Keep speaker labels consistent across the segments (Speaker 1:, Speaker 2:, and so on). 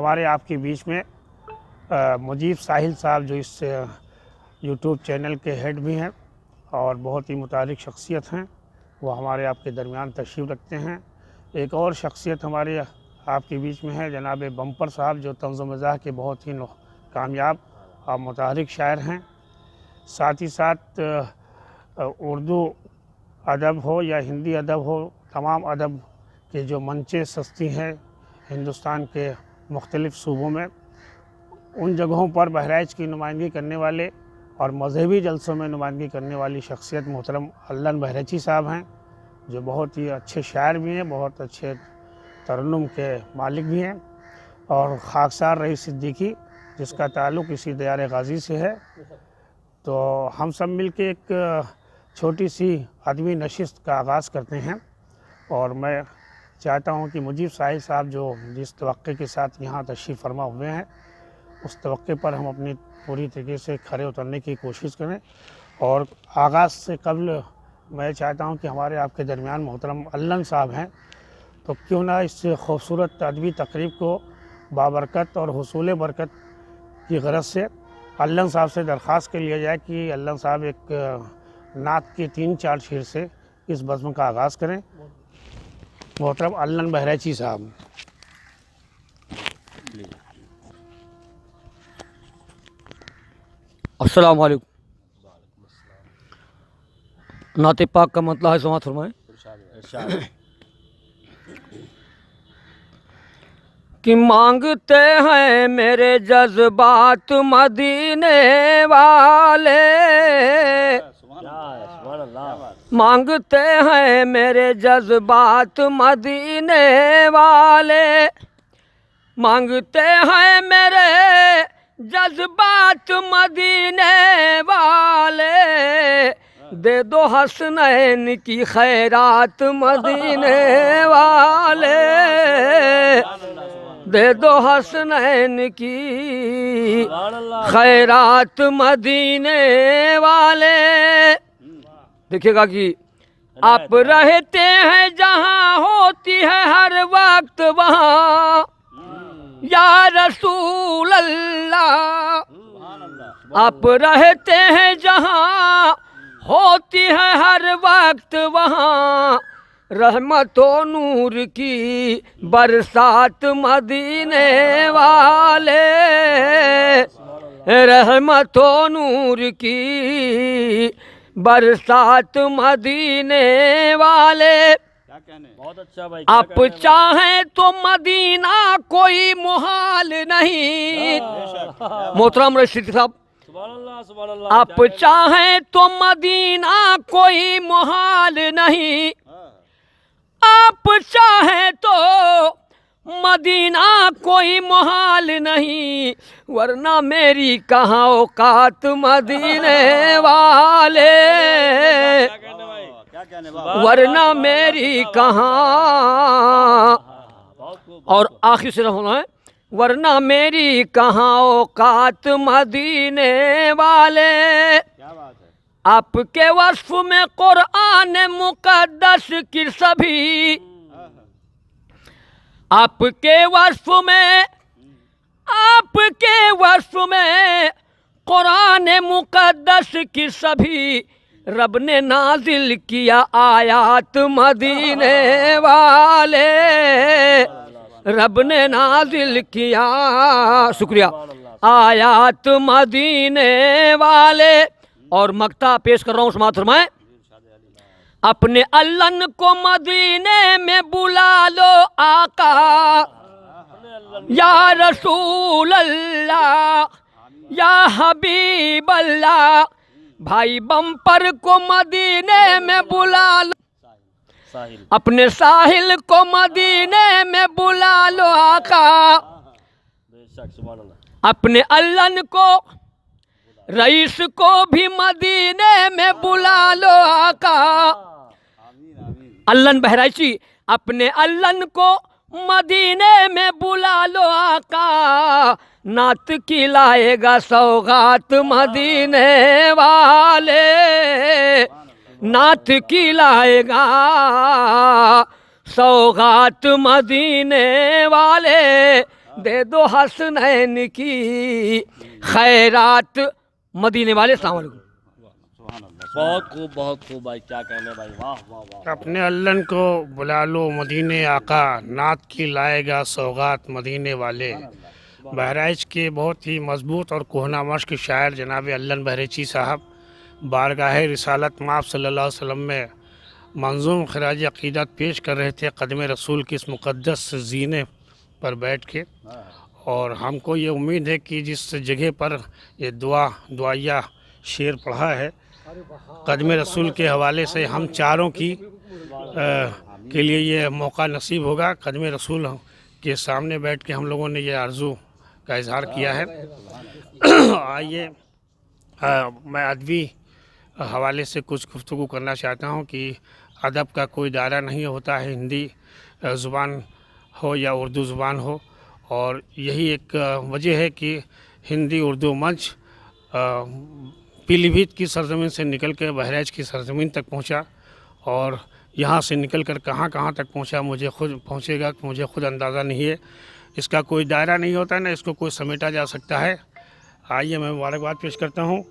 Speaker 1: हमारे आपके बीच में मुजीब साहिल साहब, जो इस यूट्यूब चैनल के हेड भी हैं और बहुत ही मुतारिक शख्सियत हैं, वो हमारे आपके दरमियान तशरीफ़ रखते हैं। एक और शख्सियत हमारे आपके बीच में है जनाब बम्पर साहब, जो तंज़ मज़ाह के बहुत ही कामयाब और मुतारिक शायर हैं। साथ ही साथ उर्दू अदब हो या हिंदी अदब हो, तमाम अदब के जो मंचें सस्ती हैं हिंदुस्तान के मुख्तलिफ़ सूबों में, उन जगहों पर बहराइच की नुमाइंदगी करने वाले और मजहबी जलसों में नुमाइंदगी करने वाली शख्सियत मोहतरम अल्लन बहराइची साहब हैं, जो बहुत ही अच्छे शायर भी हैं, बहुत अच्छे तरन्नुम के मालिक भी हैं। और खाकसार रईस सिद्दीकी, जिसका ताल्लुक़ इसी दयार गाज़ी से है। तो हम सब मिल के एक छोटी सी अदबी नशिस्त का आगाज़ करते हैं। और मैं चाहता हूँ कि मुजीब साहिल साहब जो जिस तवक्के के साथ यहाँ तशरीफ़ फरमा हुए हैं, उस तवक्के पर हम अपनी पूरी तरीके से खरे उतरने की कोशिश करें। और आगाज़ से कबल मैं चाहता हूँ कि हमारे आपके दरमियान मोहतरम अल्लन साहब हैं, तो क्यों ना इस खूबसूरत अदबी तकरीब को बाबरकत और हुसूल बरकत की गरज से अल्लन साहब से दरख्वास्त कर लिया जाए कि अल्लन साहब एक नात के 3-4 शेर से इस बज़्म का आगाज़ करें। मोहतरम अल्लन बहराइची साहब।
Speaker 2: अस्सलाम वालेकुम। नाते पाक का मतलब है, समात फरमाएं। कि मांगते हैं मेरे जज्बात मदीने वाले, मांगते हैं मेरे जज्बात मदीने वाले, मांगते हैं मेरे जज्बात मदीने वाले, दे दो हसनैन की खैरात मदीने वाले, दे दो हसनैन की खैरात मदीने वाले। देखिएगा कि आप रहते हैं जहाँ होती है हर वक्त वहाँ या रसूल अल्लाह, आप रहते हैं जहाँ होती है हर वक्त वहाँ रहमतो नूर की बरसात मदीने वाले, रहमतो नूर की बरसात मदीने वाले।
Speaker 3: बहुत अच्छा भाई।
Speaker 2: आप चाहें तो मदीना कोई मुहाल नहीं। मोहतरम रशीद साहब, आप चाहें तो मदीना कोई मुहाल नहीं, आप चाहें तो मदीना कोई मुहाल नहीं, वरना मेरी कहाँ औकात मदीने वाले, वरना मेरी कहाँ। और आखिर सिर्फ होना है, वरना मेरी कहाँ औकात मदीने वाले। आपके वस्फ में कुरान मुकद्दस की सभी, आपके वस्फ में, आपके वस्फ में कुरान मुकद्दस की सभी रब ने नाजिल किया आयात मदीने वाले, रब ने नाजिल किया, शुक्रिया, आयात मदीने वाले। और मक्ता पेश कर रहा हूँ, समात फरमाएं। अपने अल्लन को मदीने में बुला लो आका, या रसूल अल्लाह, या हबीब अल्लाह, भाई बम्पर को मदीने में बुला लो, अपने साहिल को मदीने में बुला लो आका, अपने अल्लन को रईस को भी मदीने में बुला लो आका। अल्लन बहराइची, अपने अल्लन को मदीने में बुला लो आका, नात की लाएगा सौगात मदीने वाले, नात की लाएगा सौगात मदीने वाले। दे दो हसनैन की खैरात मदीने वाले। सलाम अलैकुम।
Speaker 3: बहुत खूब भाई, क्या कहने भाई, वाह वाह वाह।
Speaker 1: अपने अल्लन को बुला लो मदीने आका, नात की लाएगा सौगात मदीने वाले। बहराइच के बहुत ही मजबूत और कोहना मश्क शायर जनाब अल्लन बहरेची साहब बारगाह रिसालत माफ़ सल्लल्लाहु अलैहि वसल्लम में मंजूम खराज अक़ीदत पेश कर रहे थे क़दम रसूल की इस मुक़द्दस ज़ीने पर बैठ के। और हमको ये उम्मीद है कि जिस जगह पर ये दुआया शेर पढ़ा है क़दम रसूल के हवाले से, हम चारों के लिए ये मौका नसीब होगा। क़दम रसूल के सामने बैठ के हम लोगों ने ये आरज़ू का इजहार किया है। आइए मैं अदबी हवाले से कुछ गुफ्तगू करना चाहता हूँ कि अदब का कोई दायरा नहीं होता है, हिंदी ज़ुबान हो या उर्दू ज़ुबान हो। और यही एक वजह है कि हिंदी उर्दू मंच पीलीभीत की सरज़मीन से निकल के बहराइच की सरज़मीन तक पहुंचा, और यहाँ से निकल कर कहाँ कहाँ तक पहुंचा मुझे खुद अंदाज़ा नहीं है। इसका कोई दायरा नहीं होता, ना इसको कोई समेटा जा सकता है। आइए मैं मुबारकबाद पेश करता हूँ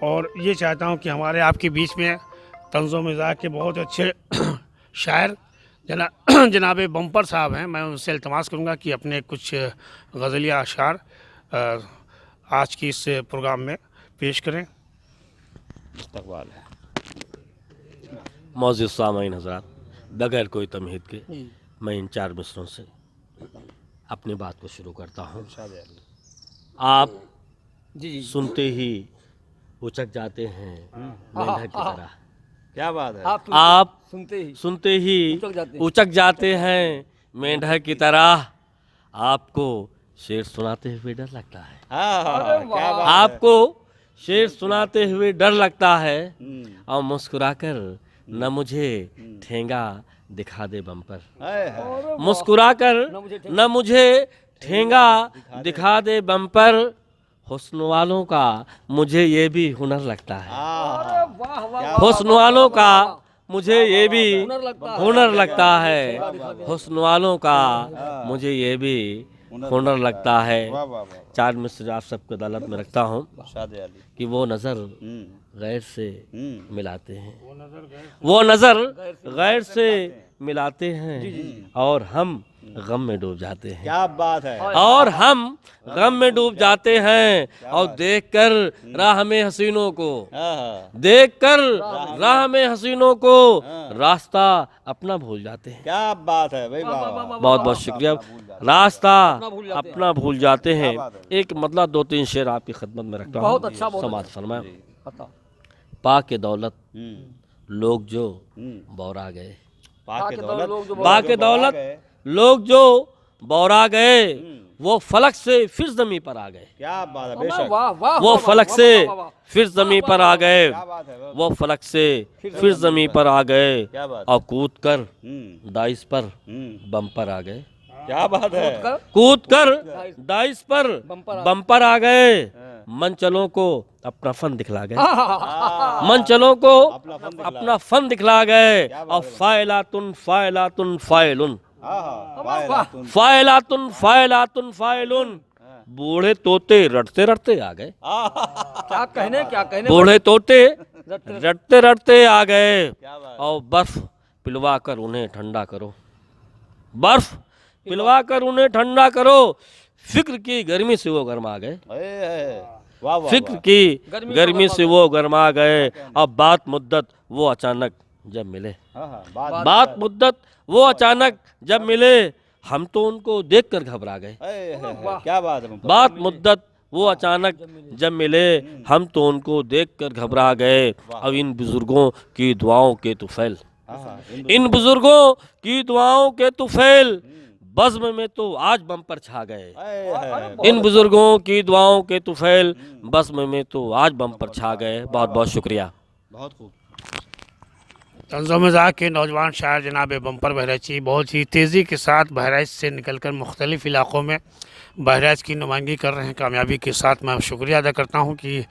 Speaker 1: और ये चाहता हूँ कि हमारे आपके बीच में तंज़ो मिज़ाज के बहुत अच्छे शायर जनाब बम्पर साहब हैं। मैं उनसे इल्तमास करूँगा कि अपने कुछ गज़लिया अशार आज की इस प्रोग्राम में पेश करें।
Speaker 4: इस्तक़बाल है। मौजूद सामाईन हज़रात, बगैर कोई तमहीद के मैं इन 4 मिसरों से अपनी बात को शुरू करता हूँ। आप
Speaker 2: जी
Speaker 4: सुनते ही उचक जाते हैं मेंढक की तरह।
Speaker 3: क्या बात है।
Speaker 4: आप
Speaker 2: सुनते ही
Speaker 4: उचक जाते हैं मेंढक की तरह। आपको शेर सुनाते हुए डर लगता है।
Speaker 3: क्या बात
Speaker 4: आपको शेर सुनाते हुए डर लगता है, और मुस्कुराकर न मुझे ठेंगा दिखा दे बम्पर।
Speaker 3: है।
Speaker 4: मुस्कुराकर न मुझे ठेंगा दिखा दे बम्पर। हुस्न वालों का मुझे ये भी हुनर लगता है। हुस्न वालों का मुझे ये भी हुनर लगता है। हुस्न वालों का मुझे ये भी हुनर लगता है। 4 मिसर आप सबको अदालत में रखता हूँ कि वो नज़र गैर से मिलाते हैं, वो नज़र गैर से मिलाते हैं, और हम गम में डूब जाते हैं।
Speaker 3: क्या बात है।
Speaker 4: और हम गम में डूब जाते हैं, और देखकर राह में हसीनों को, देखकर राह में हसीनों को रास्ता अपना भूल जाते हैं।
Speaker 3: क्या बात है भाई,
Speaker 4: बहुत बहुत शुक्रिया। रास्ता अपना भूल जाते हैं। एक मतलब 2-3 शेर आपकी खिदमत में रखता हूँ।
Speaker 2: बहुत अच्छा, बहुत
Speaker 4: समाज फरमाए। पाक दौलत लोग जो बौरा गए,
Speaker 3: पाक
Speaker 4: दौलत लोग जो बौरा गए, वो फलक से फिर ज़मीं पर आ गए।
Speaker 3: क्या बात है। बेशक।
Speaker 4: वो फलक से फिर ज़मीं पर आ गए, वो फलक से फिर ज़मीं पर आ गए, और कूद कर दाइस पर बम्पर आ गए।
Speaker 3: क्या बात है।
Speaker 4: कूद कर दाइस पर बम्पर आ गए। मंचलों को अपना फन दिखला गए, मंचलों को अपना फन दिखला गए, और फायलातुन फायलातुन फायलुन, फायलातुन फायलातुन फायलुन। बूढ़े तोते रटते रटते आ गए।
Speaker 2: क्या कहने
Speaker 4: बूढ़े तोते रटते रटते आ गए, और बर्फ पिलवा कर उन्हें ठंडा करो, बर्फ पिलवा कर उन्हें ठंडा करो। फिक्र की गर्मी से वो गर्मा गए, फिक्र की गर्मी से वो गर्मा गए। अब बात मुद्दत वो अचानक जब मिले, बात मुद्दत वो अचानक जब मिले, हम तो उनको देखकर घबरा गए।
Speaker 3: क्या बात है।
Speaker 4: बात मुद्दत वो अचानक जब मिले, हम तो उनको देखकर घबरा गए। अब इन बुजुर्गों की दुआओं के तुफैल, इन बुजुर्गों की दुआओं के तुफैल, बज़्म में तो आज बम्पर छा गए। इन बुजुर्गों की दुआओं के तुफैल, बज़्म में तो आज बम्पर छा गए। बहुत बहुत शुक्रिया।
Speaker 3: बहुत खूब।
Speaker 1: तंज़ो मिज़ाज के नौजवान शायर जनाब बम्पर बहराइची बहुत ही तेज़ी के साथ बहराइच से निकलकर मुख्तलिफ़ इलाक़ों में बहराइच की नुमाइंदगी कर रहे हैं कामयाबी के साथ। मैं शुक्रिया अदा करता हूँ कि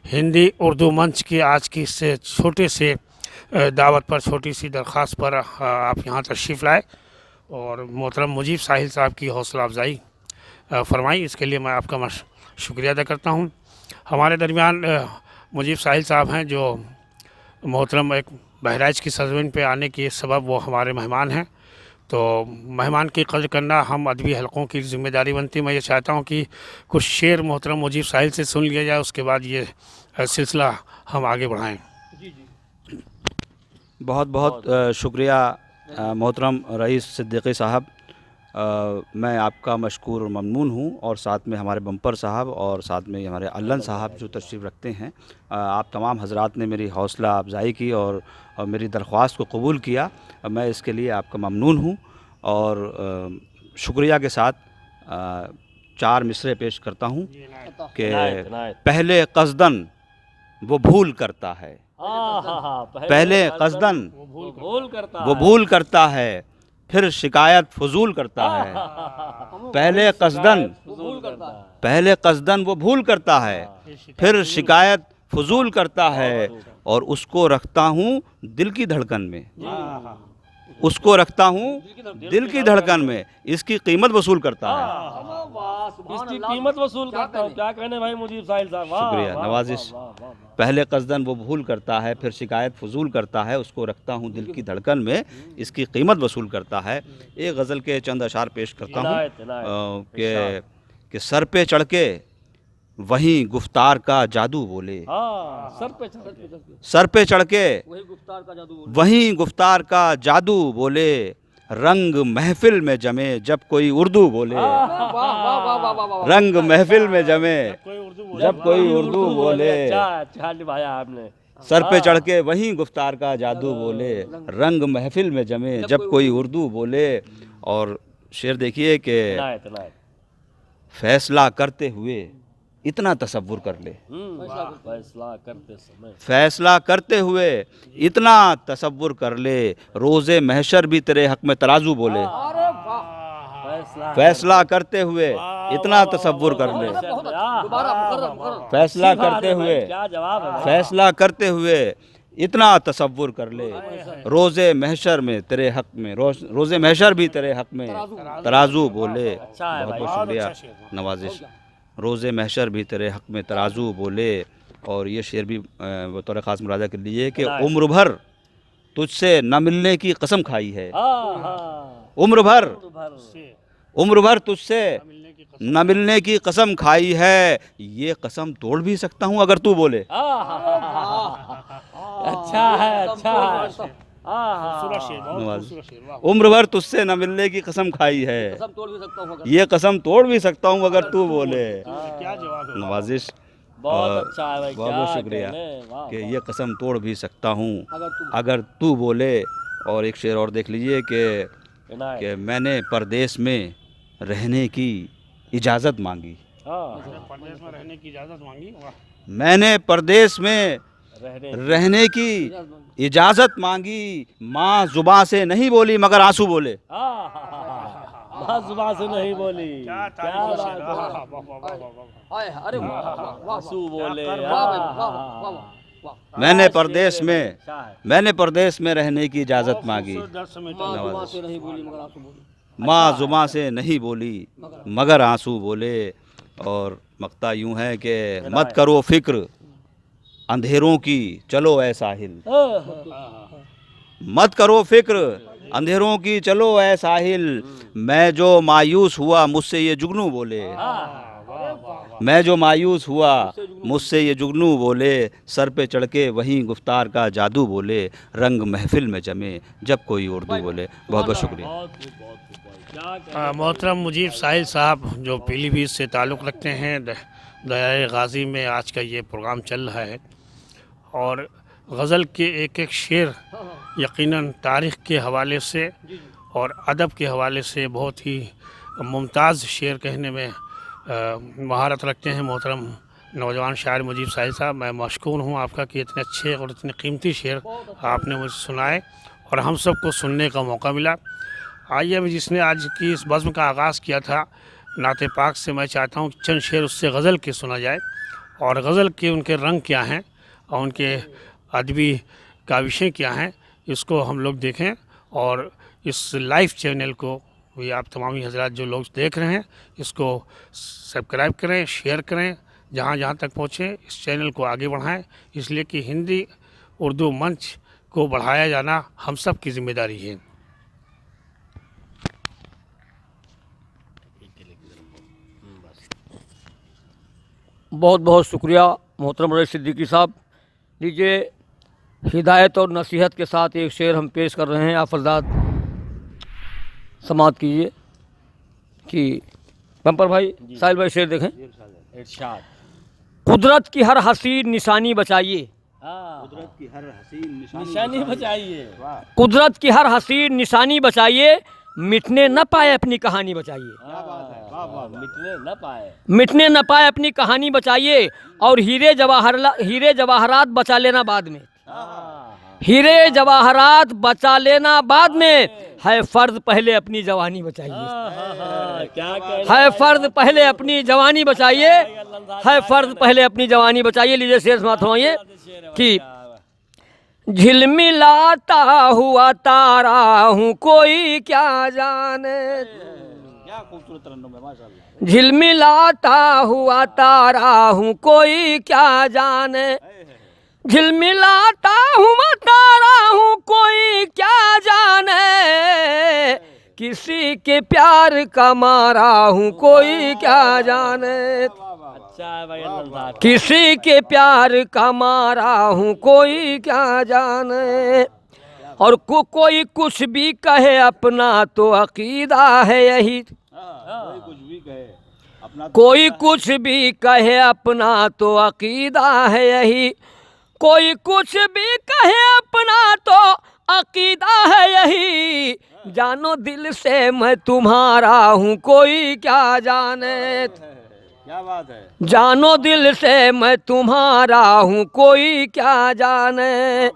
Speaker 1: हिंदी उर्दू मंच की आज की इस छोटे से दावत पर, छोटी सी दरख्वास्त पर आप यहाँ तशरीफ़ लाए, और मोहतरम मुजीब साहिल साहब की हौसला अफजाई फरमाई, इसके लिए मैं आपका शुक्रिया अदा करता हूँ। हमारे दरमियान मुजीब साहिल साहब हैं, जो मोहतरम एक बहराइच की सरजमीन पे आने के सबब वो हमारे मेहमान हैं। तो मेहमान की कदर करना हम अदबी हलकों की ज़िम्मेदारी बनती है। मैं ये चाहता हूँ कि कुछ शेर मोहतरम मुजीब साहिल से सुन लिया जाए, उसके बाद ये सिलसिला हम आगे बढ़ाएँ।
Speaker 3: बहुत बहुत शुक्रिया मोहतरम रईस सिद्दीकी साहब। मैं आपका मशकूर और ममनून हूँ, और साथ में हमारे बम्पर साहब और साथ में हमारे अल्लन साहब जो तशरीफ़ रखते हैं। आप तमाम हजरात ने मेरी हौसला अफजाई की और मेरी दरख्वास्त को कबूल किया। मैं इसके लिए आपका ममनून हूँ, और शुक्रिया के साथ 4 मिसरे पेश करता हूँ कि पहले कस्दन वो भूल करता है, पहले कस्दन वो भूल करता है, फिर शिकायत फजूल करता है। पहले कस्दन वो भूल करता है, फिर शिकायत फजूल करता है, और उसको रखता हूँ दिल की धड़कन में, उसको रखता हूँ दिल की धड़कन में, इसकी कीमत वसूल करता है।
Speaker 4: इसकी कीमत वसूल करता हूँ। क्या कहने भाई मुजीब साहिल साहब,
Speaker 3: शुक्रिया, नवाजिश। पहले कस्दन वो भूल करता है, फिर शिकायत फजूल करता है, उसको रखता हूँ दिल की धड़कन में, इसकी कीमत वसूल करता है। एक गज़ल के चंद अशार पेश करता हूँ कि सर पे चढ़ के वहीं गुफ्तार का जादू बोले, सर पे चढ़ के वहीं गुफ्तार का जादू बोले, रंग महफिल में जमे जब कोई उर्दू बोले, रंग महफिल में जमे जब कोई उर्दू बोले,
Speaker 4: आपने
Speaker 3: सर पे चढ़ के वहीं गुफ्तार का जादू बोले, रंग महफिल में जमे जब कोई उर्दू बोले। और शेर देखिए कि फैसला करते हुए इतना तसव्वुर कर ले, फैसला करते हुए इतना तसव्वुर कर ले, रोज़े महशर भी तेरे हक में तराजू बोले, फैसला करते हुए इतना तसव्वुर कर ले, फैसला करते हुए, फैसला करते हुए इतना तसव्वुर कर ले, रोज़े महशर में तेरे हक में, रोज़े महशर भी तेरे हक में तराजू बोले। बहुत बहुत शुक्रिया, नवाजिश। रोज़े महशर भी तेरे हक में तराजू बोले। और ये शेर भी बतौर ख़ास मुरादा के लिए कि उम्र भर तुझसे न मिलने की कसम खाई है, उम्र भर तुझसे न मिलने की कसम खाई है, ये कसम तोड़ भी सकता हूँ अगर तू बोले।
Speaker 4: अच्छा है, अच्छा है।
Speaker 3: उम्र भर तुझसे न मिलने की कसम खाई है, ये कसम तोड़ भी सकता हूँ अगर तू बोले। नवाजिश,
Speaker 4: बहुत अच्छा है भाई,
Speaker 3: बहुत बहुत शुक्रिया कि ये कसम तोड़ भी सकता हूँ अगर तू बोले। और एक शेर और देख लीजिए कि मैंने परदेश में रहने की इजाज़त मांगी,
Speaker 1: परदेश में रहने की इजाज़त मांगी,
Speaker 3: मैंने परदेश में रहने की इजाज़त मांगी, माँ जुबां से नहीं बोली मगर आंसू बोले,
Speaker 4: माँ जुबां से नहीं बोली, आंसू बोले।
Speaker 3: मैंने परदेश में रहने की इजाज़त मांगी, माँ जुबां से नहीं बोली मगर आंसू बोले। और मक्ता यूं है कि मत करो फिक्र अंधेरों की चलो ऐ साहिल, मत करो फिक्र अंधेरों की चलो ऐ साहिल, मैं जो मायूस हुआ मुझसे ये जुगनू बोले, मैं जो मायूस हुआ मुझसे ये जुगनू बोले, सर पे चढ़ के वहीं गुफ्तार का जादू बोले, रंग महफिल में जमे जब कोई उर्दू बोले। बहुत बहुत शुक्रिया।
Speaker 1: मोहतरम मुजीब साहिल साहब जो पीलीभीत से ताल्लुक़ रखते हैं, दरियाए गाज़ी में आज का ये प्रोग्राम चल रहा है, और गज़ल के एक एक शेर यकीनन तारीख़ के हवाले से और अदब के हवाले से बहुत ही मुमताज़ शेर कहने में महारत रखते हैं मोहतरम नौजवान शायर मुजीब साहिल साहब। मैं मशकूर हूँ आपका कि इतने अच्छे और इतने कीमती शेर आपने मुझे सुनाए और हम सबको सुनने का मौका मिला। आइए, अभी जिसने आज की इस बज़्म का आगाज़ किया था नाते पाक से, मैं चाहता हूँ चंद शेर उससे गज़ल के सुना जाए, और गज़ल के उनके रंग क्या हैं और उनके अदबी काविशें क्या हैं, इसको हम लोग देखें और इस लाइव चैनल को भी आप तमामी हजरात जो लोग देख रहे हैं इसको सब्सक्राइब करें, शेयर करें, जहाँ जहाँ तक पहुँचे इस चैनल को आगे बढ़ाएं, इसलिए कि हिंदी उर्दू मंच को बढ़ाया जाना हम सब की जिम्मेदारी है।
Speaker 2: बहुत बहुत शुक्रिया मोहतरम रईस सिद्दीकी साहब। लीजिए, हिदायत और नसीहत के साथ एक शेर हम पेश कर रहे हैं, आप फरदाद समात कीजिए कि बम्पर भाई, साहिल भाई शेर देखें।
Speaker 4: इरशाद।
Speaker 2: कुदरत की हर हसीन निशानी बचाइए,
Speaker 3: कुदरत की हर हसीन
Speaker 4: निशानी बचाइए,
Speaker 2: कुदरत की हर हसीन निशानी बचाइए, मिटने न पाए अपनी कहानी बचाइए,
Speaker 4: मिटने न पाए,
Speaker 2: मिटने न पाए अपनी कहानी बचाइए, और हीरे जवाहरात बचा लेना बाद में, हीरे जवाहरात बचा लेना बाद में, है फर्ज पहले अपनी जवानी बचाइए,
Speaker 4: क्या
Speaker 2: है फर्ज पहले अपनी जवानी बचाइए, है फर्ज पहले अपनी जवानी बचाइए। लीजिए शेर समाप्त होइए कि झिलमिलाता हुआ तारा हूँ कोई क्या जाने,
Speaker 3: क्या खूबसूरत तरन्नुम है माशाल्लाह।
Speaker 2: झिलमिलाता हुआ तारा हूँ कोई क्या जाने, झिलमिलाता हुआ तारा हूँ कोई क्या जाने, किसी के प्यार का मारा हूँ कोई क्या जाने,
Speaker 4: अच्छा है भाई अल्लाह साहब।
Speaker 2: किसी के प्यार का मारा हूँ कोई क्या जाने, और कोई कुछ भी कहे अपना तो अकीदा है यही,
Speaker 3: कोई कुछ भी कहे अपना,
Speaker 2: कोई कुछ भी कहे अपना तो अकीदा है यही, कोई कुछ भी कहे अपना तो अकीदा है यही, जानो दिल से मैं तुम्हारा हूँ कोई क्या जाने,
Speaker 3: क्या बात है।
Speaker 2: जानो दिल से मैं तुम्हारा हूँ कोई क्या जाने,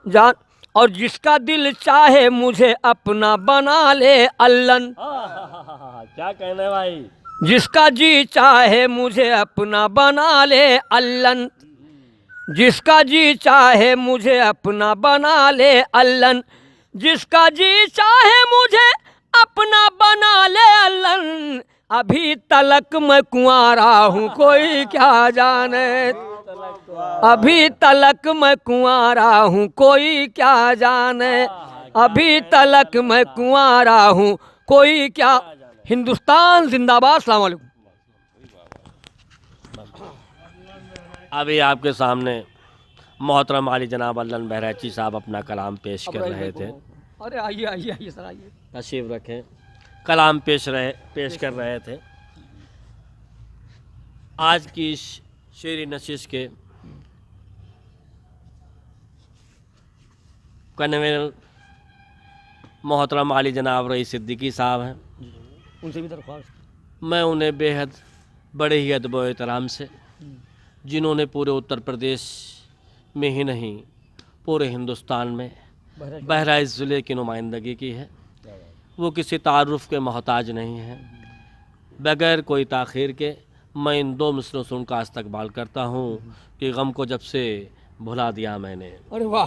Speaker 2: जान और जिसका दिल चाहे मुझे अपना बना ले अल्लन,
Speaker 4: क्या कहने भाई,
Speaker 2: जिसका जी चाहे मुझे अपना बना ले अल्लन, जिसका जी चाहे मुझे अपना बना ले अल्लन, जिसका जी चाहे मुझे अपना बना ले अल्लन, अभी तलक मैं कुंवारा हूँ कोई क्या जाने, अभी तलक मैं कुंवारा हूँ कोई क्या जाने, अभी तलक मैं कुंवारा हूँ कोई क्या। हिंदुस्तान जिंदाबाद। अस्सलाम वालेकुम।
Speaker 4: अभी आपके सामने मोहतरम आली जनाब अल्लन बहराइची साहब अपना कलाम पेश कर रहे थे।
Speaker 2: अरे आइए आइए आइए सर आइए।
Speaker 4: तशरीफ रखें। कलाम पेश कर रहे थे। आज की इस शेरी नशिश के कन्वीनर मोहतरम आली जनाब रईस सिद्दीकी साहब हैं।
Speaker 2: उनसे भी दरख्वास्त,
Speaker 4: मैं उन्हें बेहद बड़े ही अदब व एहतराम से, जिन्होंने पूरे उत्तर प्रदेश में ही नहीं पूरे हिंदुस्तान में बहराइच ज़िले की नुमाइंदगी की है, वो किसी तारुफ़ के मोहताज नहीं हैं। बग़ैर कोई ताख़ीर के मैं इन दो मिसरों से उनका इस्तकबाल करता हूँ कि गम को जब से भुला दिया मैंने,
Speaker 2: अरे वाह,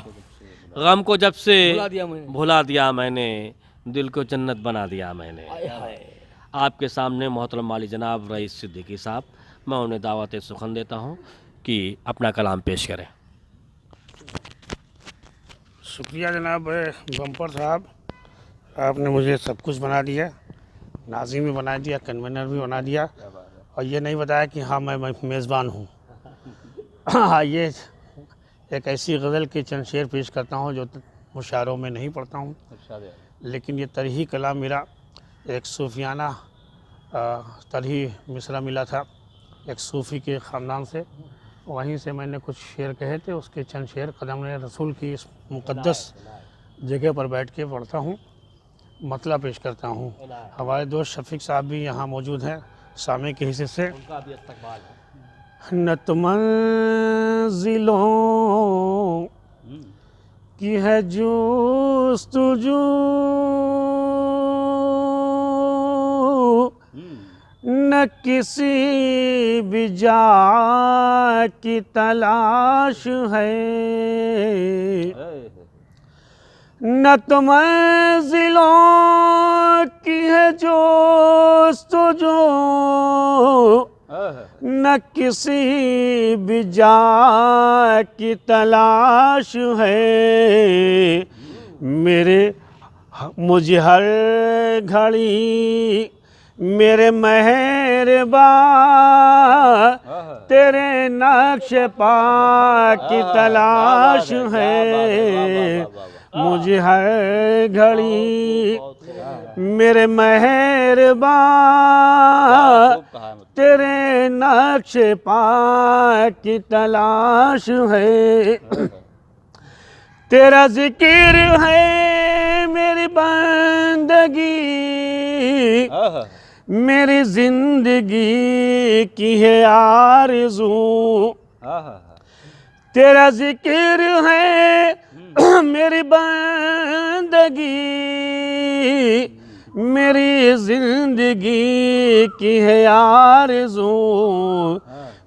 Speaker 4: गम को जब से
Speaker 2: भुला दिया मैंने,
Speaker 4: भुला दिया मैंने, दिल को जन्नत बना दिया मैंने। आपके सामने मोहतरम वाली जनाब रईस सिद्दीकी साहब, मैं उन्हें दावत सुखन देता हूँ कि अपना कलाम पेश करें।
Speaker 1: शुक्रिया जनाब बम्पर साहब, आपने मुझे सब कुछ बना दिया, नाज़िम भी बना दिया, कन्वीनर भी बना दिया, और ये नहीं बताया कि हाँ मैं मेज़बान हूँ। हाँ, ये एक ऐसी गज़ल के चंद शेर पेश करता हूँ जो मुशायरों में नहीं पढ़ता हूँ, लेकिन ये तरही कलाम मेरा एक सूफियाना तरही मिसरा मिला था एक सूफ़ी के ख़ानदान से, वहीं से मैंने कुछ शेर कहे थे, उसके चंद शेर कदम रसूल की इस मुक़द्दस जगह पर बैठ के पढ़ता हूँ, मतलब पेश करता हूँ। हमारे दोस्त शफीक साहब भी यहाँ मौजूद हैं सामे के हिस्से से। नत मंजिलों की है जुस्तजू, न किसी भी जा की तलाश है, न तो मंजिलों की है जोस्तजू, न किसी भी जा की तलाश है। मुझे हर घड़ी मेरे मेहरबा तेरे नक्श पा की तलाश है। मुझे हर घड़ी मेरे मेहरबा तेरे नक्श पा की तलाश है। तेरा जिक्र है मेरी बंदगी, मेरी जिंदगी की है आरज़ू। तेरा जिक्र है मेरी बंदगी, मेरी जिंदगी की है आरज़ू।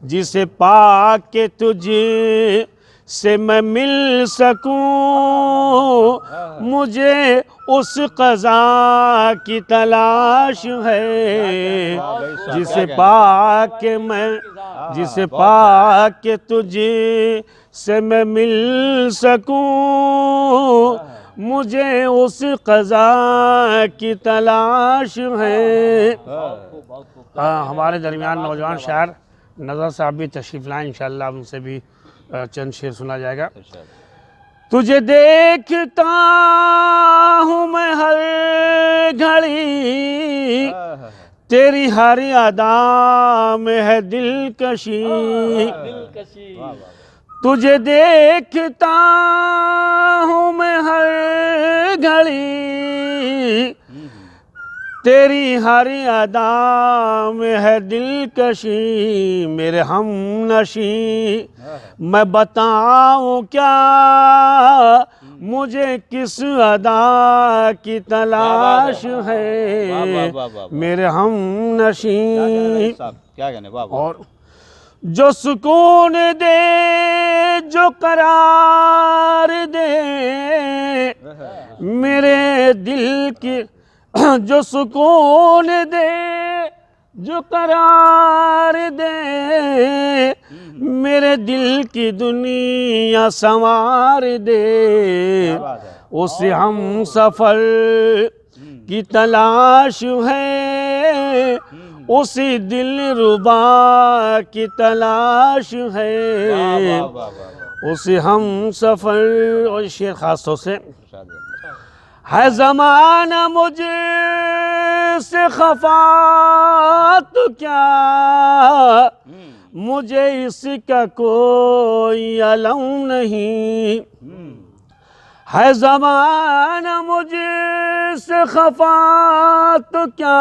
Speaker 1: जिसे पाके तुझे से मैं मिल सकूं, मुझे उस क़ज़ा की तलाश है। जिसे पाके तुझे से मैं मिल सकूं, मुझे उस क़ज़ा की तलाश है। हमारे दरमियान नौजवान शायर नज़र साहब भी तशरीफ़ लाएँ, इंशाअल्लाह उनसे भी चंद शेर सुना जाएगा। तुझे देखता हूँ मैं हर घड़ी, तेरी हर अदा में है दिलकशी। तुझे देखता हूँ मैं हर घड़ी, तेरी हर अदा में है दिलकशी। मेरे हमनशी मैं बताऊं क्या, मुझे किस अदा की तलाश है। मेरे हमनशी
Speaker 3: क्या कहने बाबा।
Speaker 1: और जो सुकून दे, जो करार दे मेरे दिल की, जो सुकून दे, जो करार दे मेरे दिल की दुनिया संवार दे। उसे हम सफ़र की तलाश है, उसी दिल रुबा की तलाश है। उसे हम सफ़र। और शेर ख़ास तौर से है ज़माना मुझे से खफा तो क्या, मुझे इसका कोई अलम नहीं। है ज़माना मुझे से खफा तो क्या,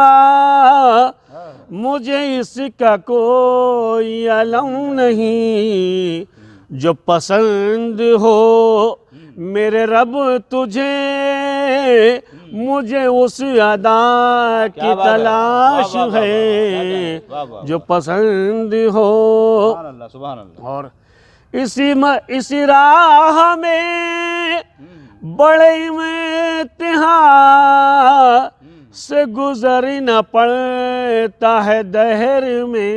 Speaker 1: मुझे इसका कोई अलम नहीं। जो पसंद हो मेरे रब तुझे, मुझे उस अदा की तलाश है। जो पसंद हो। और इसी राह में बड़े इम्तिहान से गुजरना पड़ता है दहर में।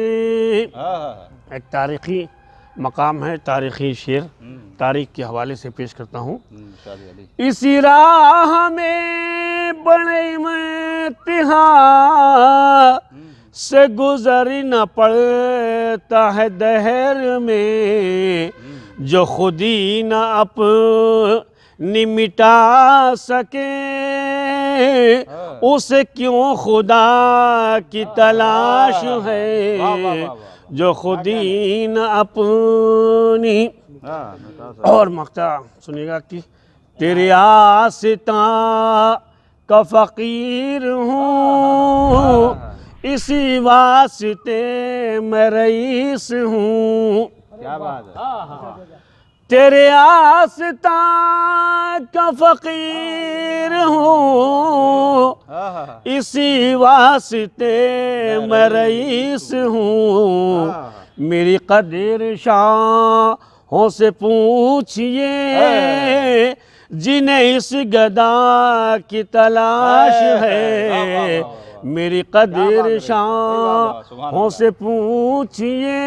Speaker 1: एक तारीख़ी मकाम है, तारीख़ी शेर तारीख़ के हवाले से पेश करता हूँ। इसी राह में बड़े इम्तिहान से गुजरना पड़ता है दहर में। जो खुदी न अपनी मिटा सके, उसे क्यों खुदा की तलाश है। जो खुदी न अपनी। और मक्ता सुनिएगा कि तेरे आस्ता का फ़कीर हूँ, इसी वास्ते मैं रईस हूँ।
Speaker 3: क्या बात है।
Speaker 1: तेरे आस्ता का फ़कीर हूँ, इसी वास्ते मैं रईस हूँ। मेरी कदर शाहों से पूछिए, जिन्हें इस गदा की तलाश है, मेरी कदर शाहों से पूछिए,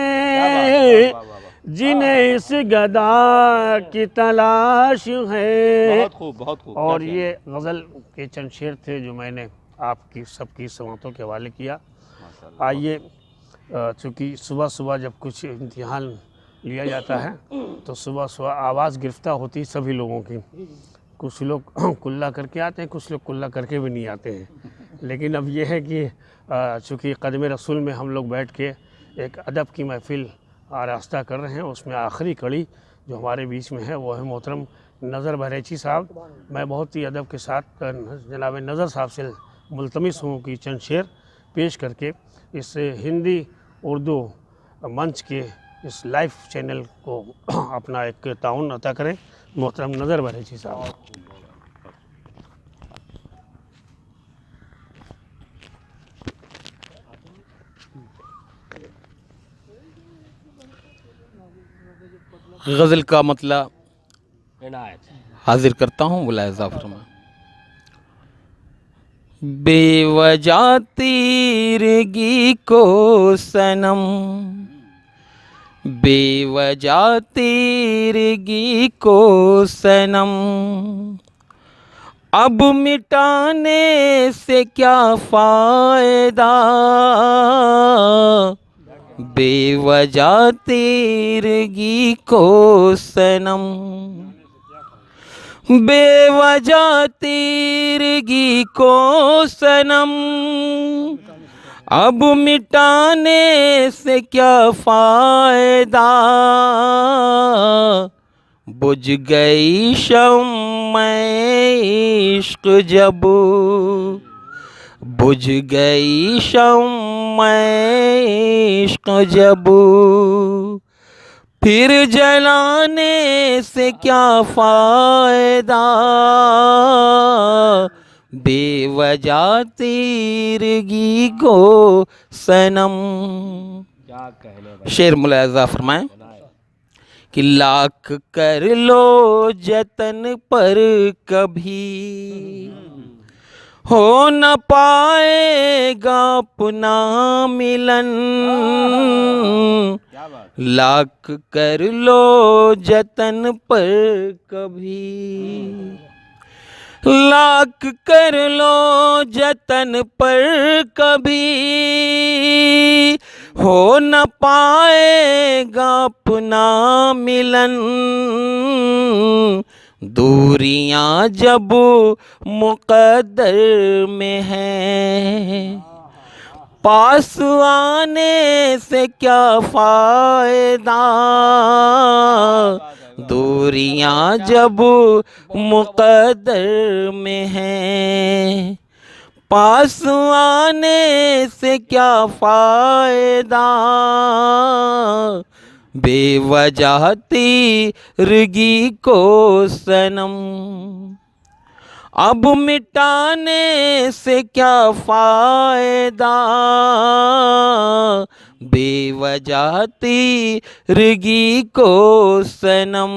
Speaker 1: जिन्हें इस गदा की तलाश है।
Speaker 3: बहुत खूब, बहुत खूब।
Speaker 1: और
Speaker 3: क्या
Speaker 1: ये गज़ल के चंद शेर थे जो मैंने आपकी सबकी समातों के हवाले किया। आइए, चूँकि सुबह सुबह जब कुछ इम्तिहान लिया जाता है तो सुबह सुबह आवाज़ गिरफ्तार होती है सभी लोगों की। कुछ लोग कुल्ला करके आते हैं, कुछ लोग कुल्ला करके भी नहीं आते हैं। लेकिन अब ये है कि चूँकि क़दम रसूल में हम लोग बैठ के एक अदब की महफ़िल आरास्ता कर रहे हैं, उसमें आखिरी कड़ी जो हमारे बीच में है वो है मोहतरम नज़र बहरैची साहब। मैं बहुत ही अदब के साथ जनाब नज़र साहब से मुल्तमिस हूँ कि चंद शेर पेश करके इस हिंदी उर्दू मंच के इस लाइव चैनल को अपना एक ताउन अता करें। मोहतरम नज़र बहरैची साहब।
Speaker 5: गज़ल का मतलब
Speaker 4: इनायत।
Speaker 5: हाजिर करता हूँ, मुलाहिज़ा फरमाएं। बेवजह तीरगी को सनम, बेवजह तीरगी को सनम, अब मिटाने से क्या फ़ायदा, बेवजह तीरगी को सनम, बेवजह तीरगी को सनम, अब मिटाने से क्या फ़ायदा, बुझ गई शम्म इश्क जब, बुझ गई शम्म इश्क जब, फिर जलाने से क्या फ़ायदा, बेवजह तीरगी को सनम।
Speaker 4: क्या कहने भाई।
Speaker 5: शेर मुलाहिज़ा फरमाएं कि लाख कर लो जतन पर कभी हो न पाएगा अपना मिलन, लाख कर लो जतन पर कभी, लाख कर लो जतन पर कभी हो न पाएगा अपना मिलन, दूरियां जब मुक़द्दर में हैं, पास आने से क्या फ़ायदा, दूरियां जब मुक़द्दर में हैं, पास आने से क्या फ़ायदा, बेवजह तीरगी को सनम, अब मिटाने से क्या फ़ायदा, बेवजह तीरगी को सनम,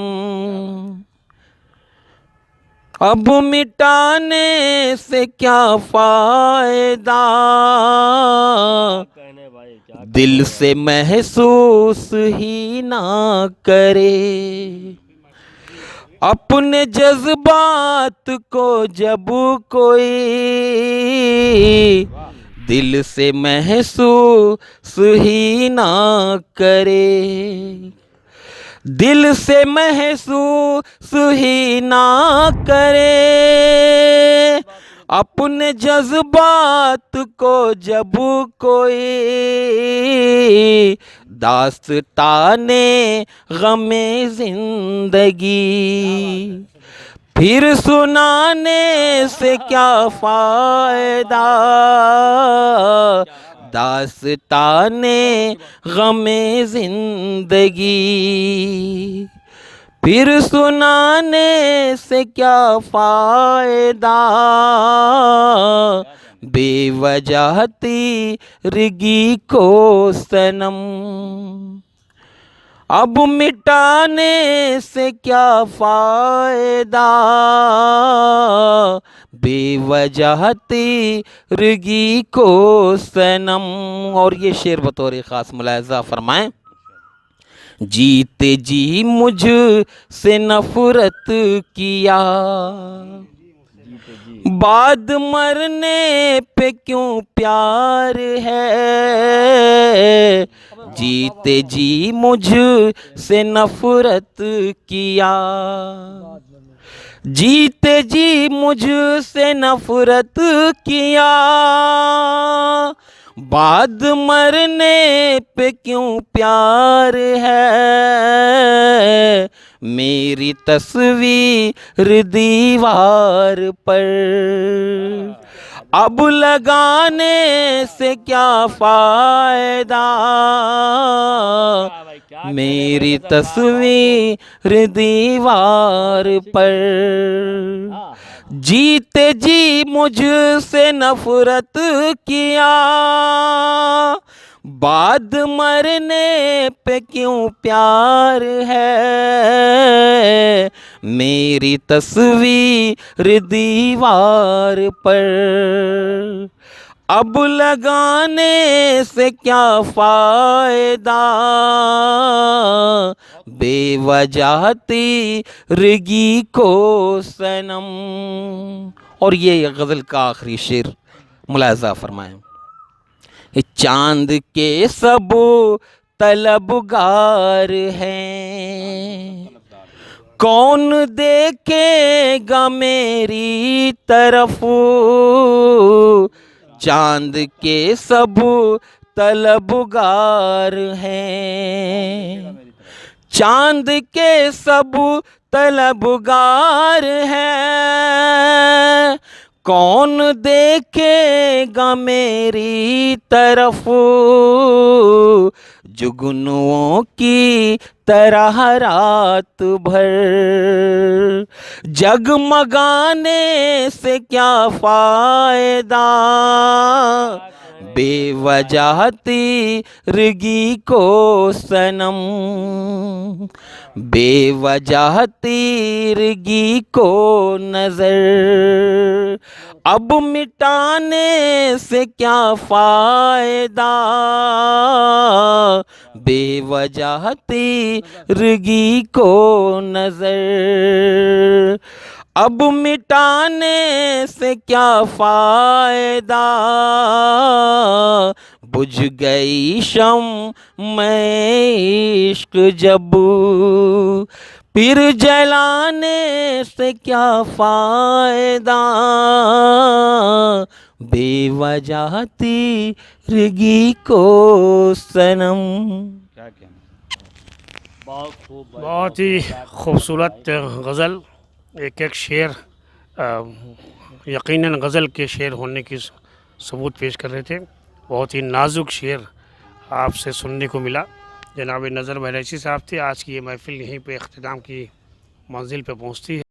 Speaker 5: अब मिटाने से क्या फ़ायदा,
Speaker 4: कहने भाई क्या।
Speaker 5: दिल से महसूस ही ना करे अपने जज्बात को जब कोई, दिल से महसूस ही ना करे, दिल से महसूस ही ना करे अपने जज्बात को जब कोई, दास्ताने गमे जिंदगी फिर सुनाने से क्या फ़ायदा, दास्ताने गमे जिंदगी फिर सुनाने से क्या फ़ायदा, बेवजह तीरगी को सनम, अब मिटाने से क्या फायदा, बेवजह तिरगी को सनम। और ये शेर बतौर ख़ास मुलाहज़ा फरमाएं। जीते जी मुझ से नफरत किया, बाद मरने पे क्यों प्यार है। जीते जी मुझ से नफरत किया, जीते जी मुझ से नफरत किया, बाद मरने पे क्यों प्यार है। मेरी तस्वीर दीवार पर अब लगाने से क्या फायदा, मेरी तस्वीर दीवार पर। जीते जी मुझसे नफरत किया, बाद मरने पे क्यों प्यार है। मेरी तस्वीर दीवार पर अब लगाने से क्या फायदा, बेवजह तिरगी को सनम। और ये गज़ल का आखिरी शेर मुलाहज़ा फरमाएं। चांद के सब तलबगार हैं, कौन देखेगा मेरी तरफ। चांद के सब तलबगार हैं, चांद के सब तलबगार हैं, कौन देखेगा मेरी तरफ। जुगनुओं की तरह रात भर जगमगाने से क्या फायदा, बेवजह तिरगी को सनम, बेवजह तिरगी को नजर। अब मिटाने से क्या फायदा, बेवजह तिरगी को नजर। अब मिटाने से क्या फायदा, बुझ गई शम्म इश्क जब, फिर जलाने से क्या फायदा, बेवजह तिरगी को सनम।
Speaker 1: बहुत ही खूबसूरत गज़ल, एक एक शेर यकीनन गज़ल के शेर होने की सबूत पेश कर रहे थे। बहुत ही नाजुक शेर आपसे सुनने को मिला। जनाब नज़र महरैशी साहब थे। आज की ये महफ़िल यहीं पे इख्तिताम की मंजिल पे पहुंचती है।